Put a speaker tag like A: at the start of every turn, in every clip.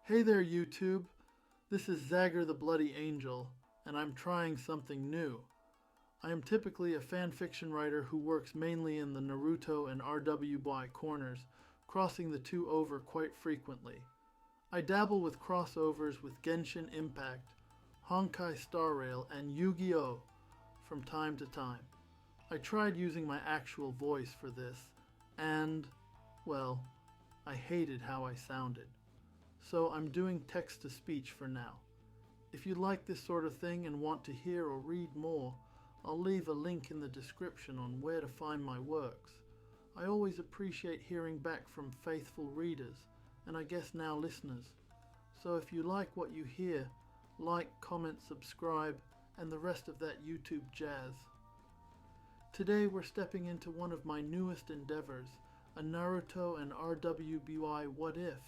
A: Hey there, YouTube. This is ZaggertheBloodyAngel, and I'm trying something new. I am typically a fanfiction writer who works mainly in the Naruto and RWBY corners, crossing the two over quite frequently. I dabble with crossovers with Genshin Impact, Honkai Star Rail, and Yu-Gi-Oh! From time to time. I tried using my actual voice for this, and, well, I hated how I sounded. So I'm doing text-to-speech for now. If you like this sort of thing and want to hear or read more, I'll leave a link in the description on where to find my works. I always appreciate hearing back from faithful readers, and I guess now listeners. So if you like what you hear, like, comment, subscribe, and the rest of that YouTube jazz. Today we're stepping into one of my newest endeavors, a Naruto and RWBY What If,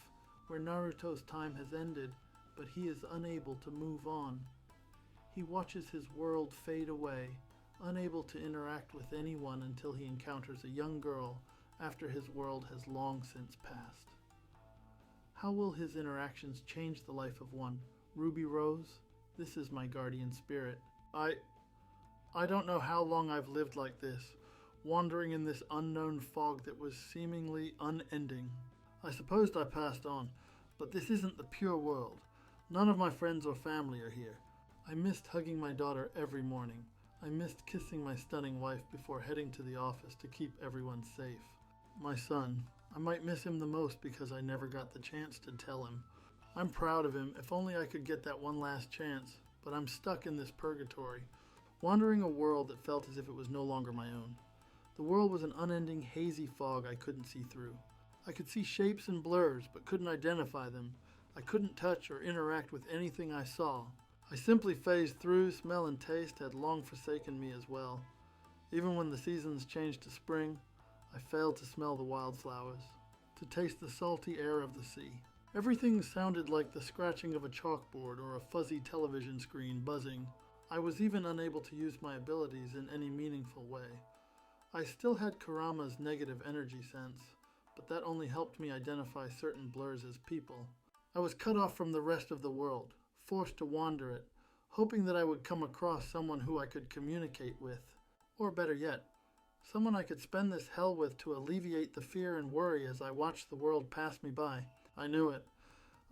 A: where Naruto's time has ended, but he is unable to move on. He watches his world fade away, unable to interact with anyone until he encounters a young girl after his world has long since passed. How will his interactions change the life of one? Ruby Rose? This is my guardian spirit. I don't know how long I've lived like this, wandering in this unknown fog that was seemingly unending. I supposed I passed on, but this isn't the pure world. None of my friends or family are here. I missed hugging my daughter every morning. I missed kissing my stunning wife before heading to the office to keep everyone safe. My son, I might miss him the most because I never got the chance to tell him. I'm proud of him, if only I could get that one last chance, but I'm stuck in this purgatory, wandering a world that felt as if it was no longer my own. The world was an unending hazy fog I couldn't see through. I could see shapes and blurs, but couldn't identify them. I couldn't touch or interact with anything I saw. I simply phased through. Smell and taste had long forsaken me as well. Even when the seasons changed to spring, I failed to smell the wildflowers, to taste the salty air of the sea. Everything sounded like the scratching of a chalkboard or a fuzzy television screen buzzing. I was even unable to use my abilities in any meaningful way. I still had Kurama's negative energy sense, but that only helped me identify certain blurs as people. I was cut off from the rest of the world, forced to wander it, hoping that I would come across someone who I could communicate with. Or better yet, someone I could spend this hell with to alleviate the fear and worry as I watched the world pass me by. I knew it.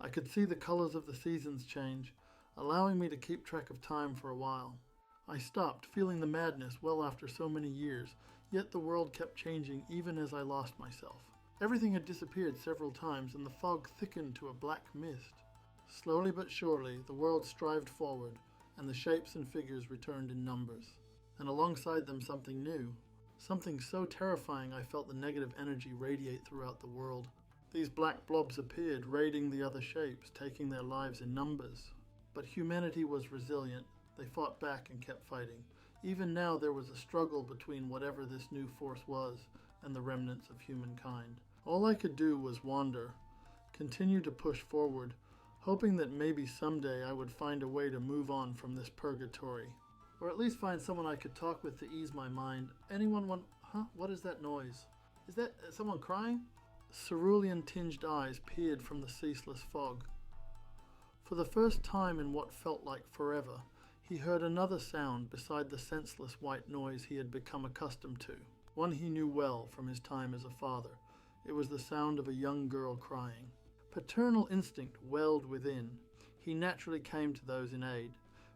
A: I could see the colors of the seasons change, allowing me to keep track of time for a while. I stopped, feeling the madness well after so many years, yet the world kept changing even as I lost myself. Everything had disappeared several times and the fog thickened to a black mist. Slowly but surely, the world strived forward, and the shapes and figures returned in numbers. And alongside them something new. Something so terrifying I felt the negative energy radiate throughout the world. These black blobs appeared, raiding the other shapes, taking their lives in numbers. But humanity was resilient. They fought back and kept fighting. Even now there was a struggle between whatever this new force was and the remnants of humankind. All I could do was wander, continue to push forward, hoping that maybe someday I would find a way to move on from this purgatory. Or at least find someone I could talk with to ease my mind. Anyone want... Huh? What is that noise? Is that someone crying? Cerulean-tinged eyes peered from the ceaseless fog. For the first time in what felt like forever, he heard another sound beside the senseless white noise he had become accustomed to. One he knew well from his time as a father. It was the sound of a young girl crying. Paternal instinct welled within. He naturally came to those in aid,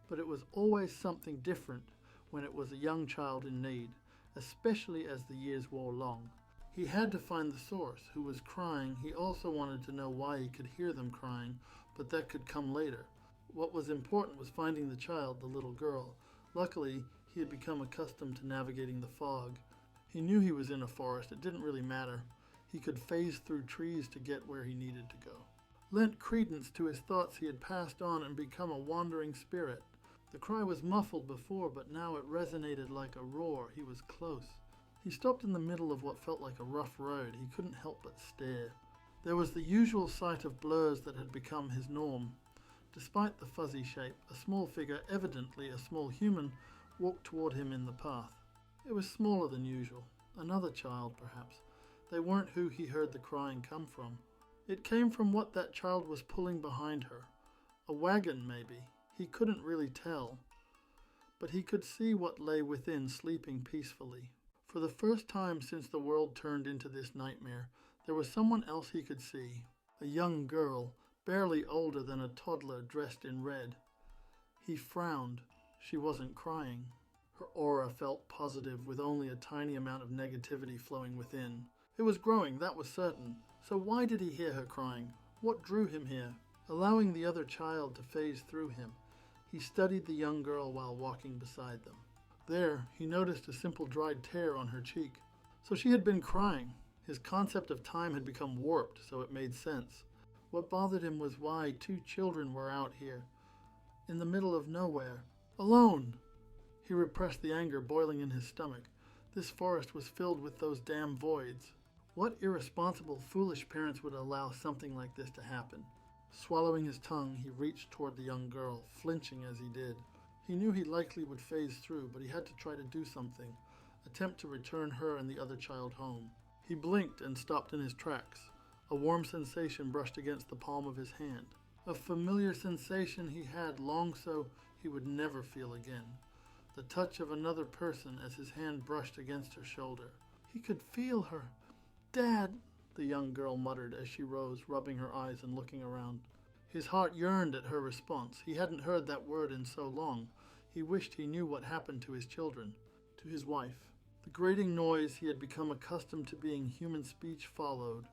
A: but it was always something different when it was a young child in need, especially as the years wore long. He had to find the source, who was crying. He also wanted to know why he could hear them crying, but that could come later. What was important was finding the child, the little girl. Luckily, he had become accustomed to navigating the fog. He knew he was in a forest. It didn't really matter. He could phase through trees to get where he needed to go. Lent credence to his thoughts, he had passed on and become a wandering spirit. The cry was muffled before, but now it resonated like a roar. He was close. He stopped in the middle of what felt like a rough road. He couldn't help but stare. There was the usual sight of blurs that had become his norm. Despite the fuzzy shape, a small figure, evidently a small human, walked toward him in the path. It was smaller than usual. Another child, perhaps. They weren't who he heard the crying come from. It came from what that child was pulling behind her. A wagon, maybe. He couldn't really tell. But he could see what lay within, sleeping peacefully. For the first time since the world turned into this nightmare, there was someone else he could see. A young girl, barely older than a toddler, dressed in red. He frowned. She wasn't crying. Her aura felt positive, with only a tiny amount of negativity flowing within. It was growing, that was certain. So why did he hear her crying? What drew him here? Allowing the other child to phase through him, he studied the young girl while walking beside them. There, he noticed a simple dried tear on her cheek. So she had been crying. His concept of time had become warped, so it made sense. What bothered him was why 2 children were out here, in the middle of nowhere, alone. He repressed the anger boiling in his stomach. This forest was filled with those damn voids. What irresponsible, foolish parents would allow something like this to happen? Swallowing his tongue, he reached toward the young girl, flinching as he did. He knew he likely would phase through, but he had to try to do something, attempt to return her and the other child home. He blinked and stopped in his tracks. A warm sensation brushed against the palm of his hand. A familiar sensation he had long so he would never feel again. The touch of another person as his hand brushed against her shoulder. He could feel her. "Dad," the young girl muttered as she rose, rubbing her eyes and looking around. His heart yearned at her response. He hadn't heard that word in so long. He wished he knew what happened to his children, to his wife. The grating noise he had become accustomed to being human speech followed.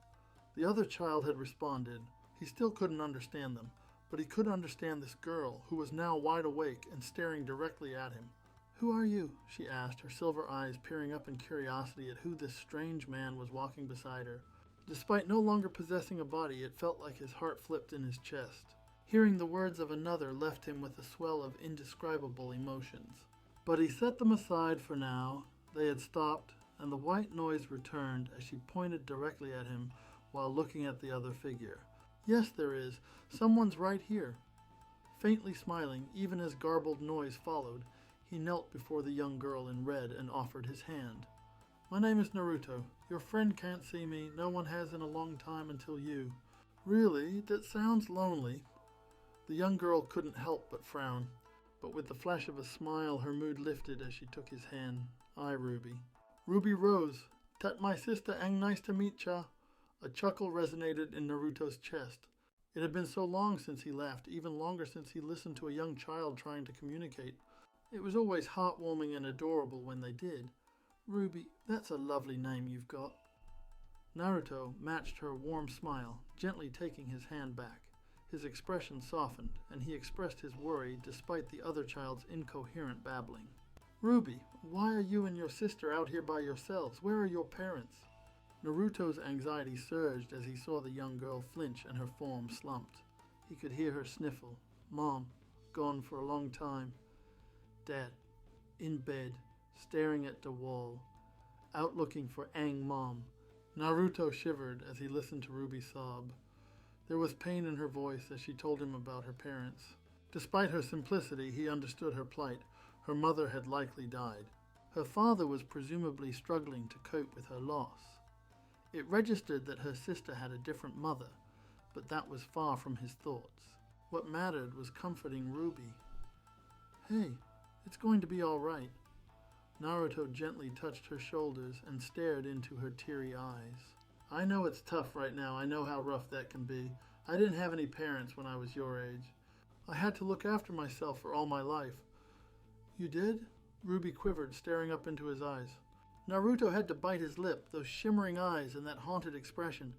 A: The other child had responded. He still couldn't understand them, but he could understand this girl, who was now wide awake and staring directly at him. "Who are you?" she asked, her silver eyes peering up in curiosity at who this strange man was walking beside her. Despite no longer possessing a body, it felt like his heart flipped in his chest. Hearing the words of another left him with a swell of indescribable emotions. But he set them aside for now. They had stopped, and the white noise returned as she pointed directly at him while looking at the other figure. "Yes, there is. Someone's right here." Faintly smiling, even as garbled noise followed, he knelt before the young girl in red and offered his hand. "My name is Naruto. Your friend can't see me. No one has in a long time until you." "Really? That sounds lonely." The young girl couldn't help but frown, but with the flash of a smile her mood lifted as she took his hand. "I, Ruby." "Ruby Rose. Dat my sister ang nice to meet ya." A chuckle resonated in Naruto's chest. It had been so long since he laughed, even longer since he listened to a young child trying to communicate. It was always heartwarming and adorable when they did. "Ruby, that's a lovely name you've got." Naruto matched her warm smile, gently taking his hand back. His expression softened, and he expressed his worry despite the other child's incoherent babbling. "Ruby, why are you and your sister out here by yourselves? Where are your parents?" Naruto's anxiety surged as he saw the young girl flinch and her form slumped. He could hear her sniffle. "Mom, gone for a long time. Dad, in bed, staring at the wall, out looking for Aang Mom." Naruto shivered as he listened to Ruby sob. There was pain in her voice as she told him about her parents. Despite her simplicity, he understood her plight. Her mother had likely died. Her father was presumably struggling to cope with her loss. It registered that her sister had a different mother, but that was far from his thoughts. What mattered was comforting Ruby. "Hey, it's going to be all right." Naruto gently touched her shoulders and stared into her teary eyes. "I know it's tough right now. I know how rough that can be. I didn't have any parents when I was your age. I had to look after myself for all my life." "You did?" Ruby quivered, staring up into his eyes. Naruto had to bite his lip, those shimmering eyes and that haunted expression.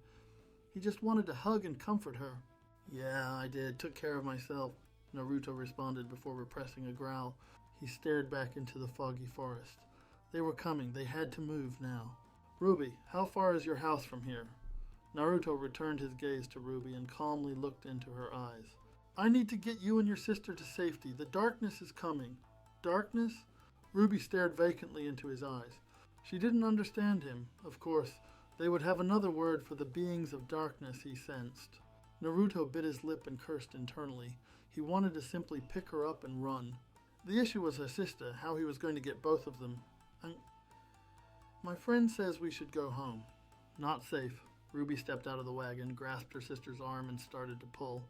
A: He just wanted to hug and comfort her. "Yeah, I did. Took care of myself," Naruto responded before repressing a growl. He stared back into the foggy forest. They were coming. They had to move now. "Ruby, how far is your house from here?" Naruto returned his gaze to Ruby and calmly looked into her eyes. "I need to get you and your sister to safety. The darkness is coming." "Darkness?" Ruby stared vacantly into his eyes. She didn't understand him. Of course, they would have another word for the beings of darkness he sensed. Naruto bit his lip and cursed internally. He wanted to simply pick her up and run. The issue was her sister, how he was going to get both of them. "My friend says we should go home." "Not safe." RWBY stepped out of the wagon, grasped her sister's arm, and started to pull.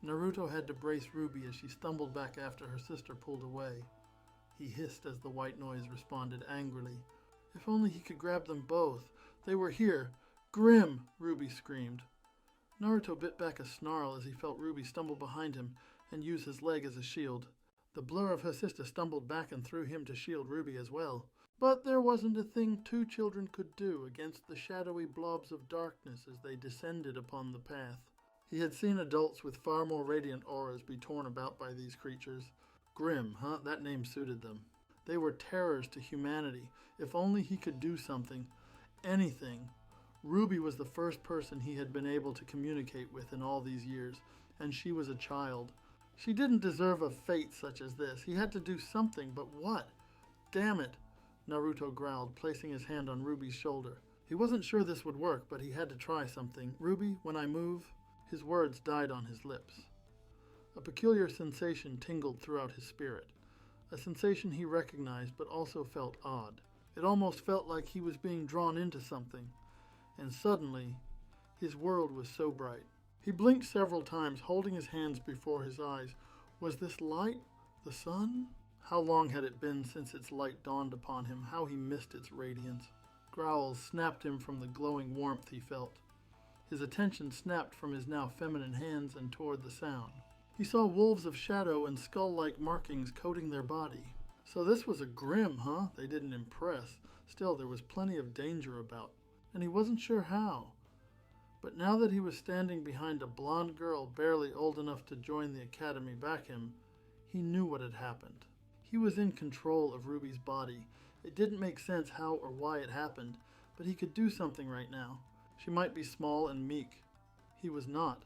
A: Naruto had to brace RWBY as she stumbled back after her sister pulled away. He hissed as the white noise responded angrily. If only he could grab them both. They were here. Grim! RWBY screamed. Naruto bit back a snarl as he felt RWBY stumble behind him and use his leg as a shield. The blur of her sister stumbled back and threw him to shield RWBY as well. But there wasn't a thing two children could do against the shadowy blobs of darkness as they descended upon the path. He had seen adults with far more radiant auras be torn about by these creatures. Grim, huh? That name suited them. They were terrors to humanity. If only he could do something. Anything. RWBY was the first person he had been able to communicate with in all these years, and she was a child. She didn't deserve a fate such as this. He had to do something, but what? Damn it, Naruto growled, placing his hand on RWBY's shoulder. He wasn't sure this would work, but he had to try something. RWBY, when I move... His words died on his lips. A peculiar sensation tingled throughout his spirit. A sensation he recognized but also felt odd. It almost felt like he was being drawn into something. And suddenly, his world was so bright. He blinked several times, holding his hands before his eyes. Was this light the sun? How long had it been since its light dawned upon him? How he missed its radiance. Growls snapped him from the glowing warmth he felt. His attention snapped from his now feminine hands and toward the sound. He saw wolves of shadow and skull-like markings coating their body. So this was a Grim, huh? They didn't impress. Still, there was plenty of danger about, and he wasn't sure how. But now that he was standing behind a blonde girl barely old enough to join the academy back him, he knew what had happened. He was in control of RWBY's body. It didn't make sense how or why it happened, but he could do something right now. She might be small and meek. He was not.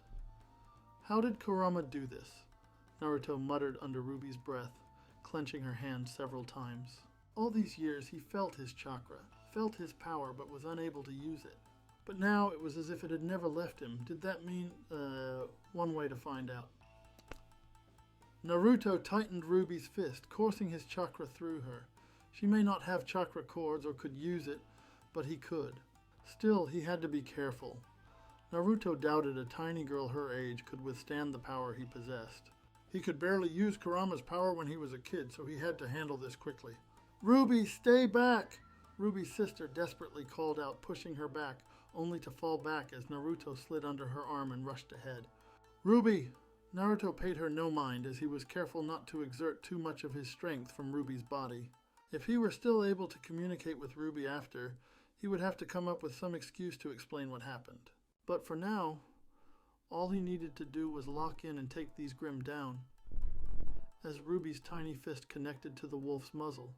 A: How did Kurama do this? Naruto muttered under RWBY's breath, clenching her hand several times. All these years he felt his chakra, felt his power, but was unable to use it. But now it was as if it had never left him. Did that mean, one way to find out. Naruto tightened RWBY's fist, coursing his chakra through her. She may not have chakra cords or could use it, but he could. Still, he had to be careful. Naruto doubted a tiny girl her age could withstand the power he possessed. He could barely use Kurama's power when he was a kid, so he had to handle this quickly. "RWBY, stay back!" RWBY's sister desperately called out, pushing her back, only to fall back as Naruto slid under her arm and rushed ahead. "RWBY!" Naruto paid her no mind as he was careful not to exert too much of his strength from RWBY's body. If he were still able to communicate with RWBY after, he would have to come up with some excuse to explain what happened. But for now, all he needed to do was lock in and take these Grim down. As RWBY's tiny fist connected to the wolf's muzzle,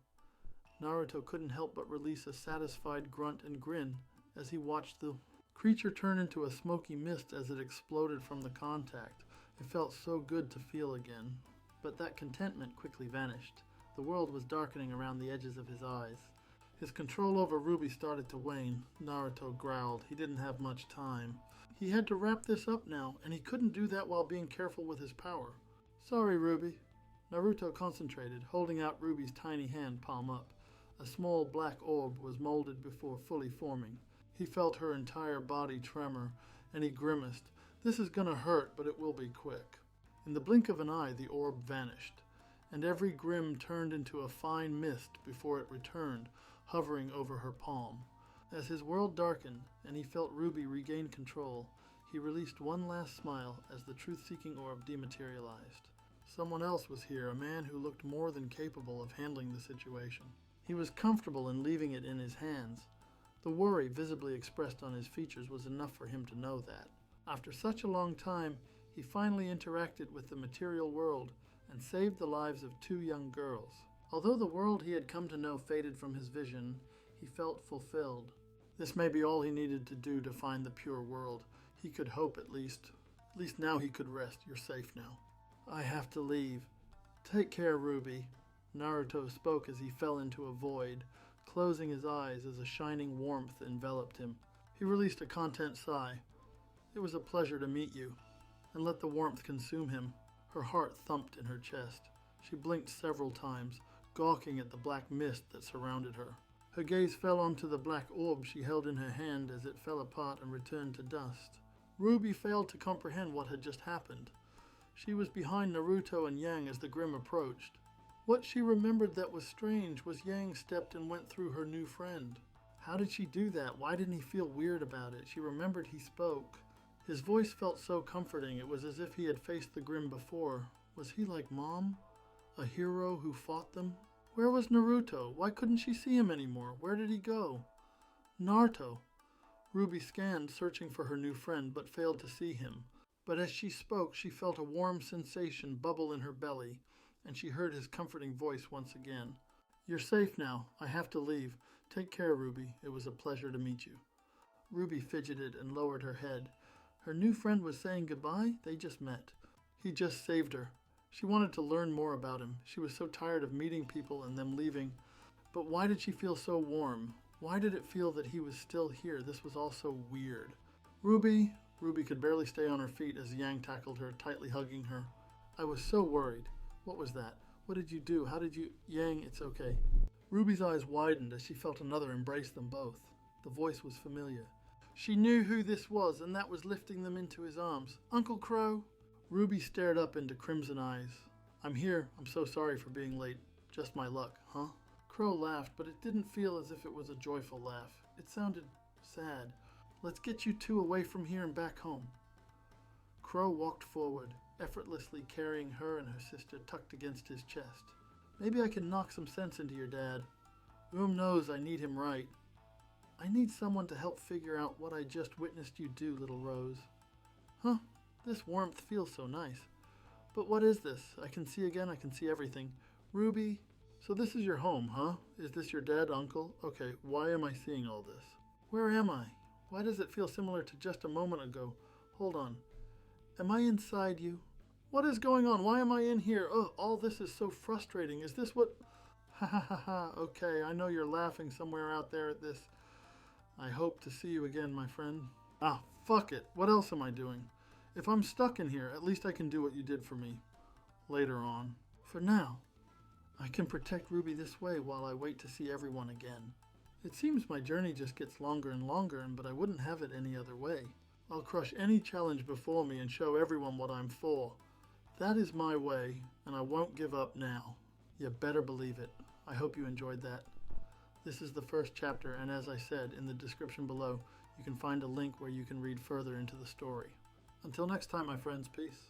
A: Naruto couldn't help but release a satisfied grunt and grin as he watched the creature turn into a smoky mist as it exploded from the contact. It felt so good to feel again. But that contentment quickly vanished. The world was darkening around the edges of his eyes. His control over RWBY started to wane. Naruto growled. He didn't have much time. He had to wrap this up now, and he couldn't do that while being careful with his power. "Sorry, RWBY." Naruto concentrated, holding out RWBY's tiny hand palm up. A small black orb was molded before fully forming. He felt her entire body tremor, and he grimaced. "This is gonna hurt, but it will be quick." In the blink of an eye, the orb vanished, and every Grim turned into a fine mist before it returned, hovering over her palm. As his world darkened, and he felt RWBY regain control, he released one last smile as the truth-seeking orb dematerialized. Someone else was here, a man who looked more than capable of handling the situation. He was comfortable in leaving it in his hands. The worry visibly expressed on his features was enough for him to know that. After such a long time, he finally interacted with the material world and saved the lives of 2 young girls. Although the world he had come to know faded from his vision, he felt fulfilled. This may be all he needed to do to find the pure world. He could hope at least. At least now he could rest. You're safe now. "I have to leave. Take care, RWBY." Naruto spoke as he fell into a void, closing his eyes as a shining warmth enveloped him. He released a content sigh. It was a pleasure to meet you, and let the warmth consume him. Her heart thumped in her chest. She blinked several times, gawking at the black mist that surrounded her. Her gaze fell onto the black orb she held in her hand as it fell apart and returned to dust. Ruby failed to comprehend what had just happened. She was behind Naruto and Yang as the Grimm approached. What she remembered that was strange was Yang stepped and went through her new friend. How did she do that? Why didn't he feel weird about it? She remembered he spoke. His voice felt so comforting. It was as if he had faced the Grimm before. Was he like Mom? A hero who fought them? Where was Naruto? Why couldn't she see him anymore? Where did he go? Naruto. Ruby scanned, searching for her new friend, but failed to see him. But as she spoke, she felt a warm sensation bubble in her belly, and she heard his comforting voice once again. You're safe now. I have to leave. Take care, Ruby. It was a pleasure to meet you. Ruby fidgeted and lowered her head. Her new friend was saying goodbye? They just met. He just saved her. She wanted to learn more about him. She was so tired of meeting people and them leaving. But why did she feel so warm? Why did it feel that he was still here? This was all so weird. Ruby! Ruby could barely stay on her feet as Yang tackled her, tightly hugging her. I was so worried. What was that? What did you do? How did you... Yang, it's okay. Ruby's eyes widened as she felt another embrace them both. The voice was familiar. She knew who this was, and that was lifting them into his arms. Uncle Crow! Ruby stared up into crimson eyes. I'm here. I'm so sorry for being late. Just my luck, huh? Crow laughed, but it didn't feel as if it was a joyful laugh. It sounded sad. Let's get you two away from here and back home. Crow walked forward, effortlessly carrying her and her sister tucked against his chest. Maybe I can knock some sense into your dad. Knows I need him right. I need someone to help figure out what I just witnessed you do, little Rose. Huh? This warmth feels so nice. But what is this? I can see again, I can see everything. Ruby, so this is your home, huh? Is this your dad, uncle? Okay, why am I seeing all this? Where am I? Why does it feel similar to just a moment ago? Hold on. Am I inside you? What is going on? Why am I in here? Oh, all this is so frustrating. Is this what... Ha ha ha ha. Okay, I know you're laughing somewhere out there at this. I hope to see you again, my friend. Ah, fuck it. What else am I doing? If I'm stuck in here, at least I can do what you did for me. Later on. For now, I can protect Ruby this way while I wait to see everyone again. It seems my journey just gets longer and longer, but I wouldn't have it any other way. I'll crush any challenge before me and show everyone what I'm for. That is my way, and I won't give up now. You better believe it. I hope you enjoyed that. This is the first chapter, and as I said, in the description below, you can find a link where you can read further into the story. Until next time, my friends, peace.